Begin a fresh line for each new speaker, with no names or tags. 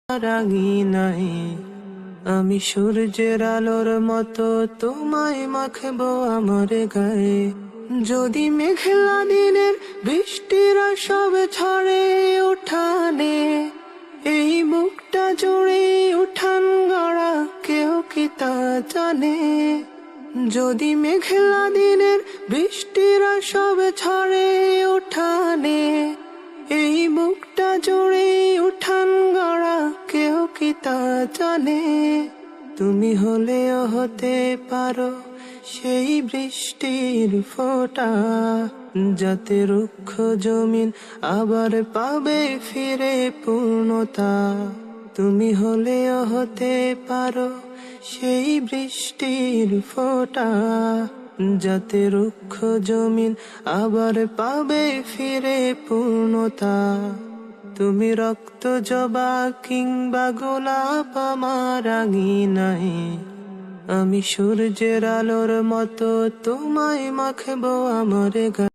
রাঙি নাই, আমি সূর্যের আলোর মতো তোমায় মাখবো আমার গায়ে। যদি মেঘলা দিনের বৃষ্টিরা সব ঝরে উঠানে, এই বুকটা জুড়ে উঠান গড়া কেউ কি তা জানে। যদি মেঘলা দিনের বৃষ্টিরা সব ঝরে উঠানে, এই বুকটা জুড়ে উঠান গড়া কেউ কি তা জানে। তুমি হলেও হতে পারো সেই বৃষ্টির ফোঁটা, যাতে রুক্ষ জমিন আবার পাবে ফিরে পূর্ণতা। তুমি হলেও হতে পারো সেই বৃষ্টির ফোঁটা, যাতে রুক্ষ জমিন আবার পাবে ফিরে পূর্ণতা। তুমি রক্ত জবা কিংবা গোলাপ আমার রাঙি নাই, আমি সূর্যের আলোর মতো তোমায় মাখবো আমার গায়ে।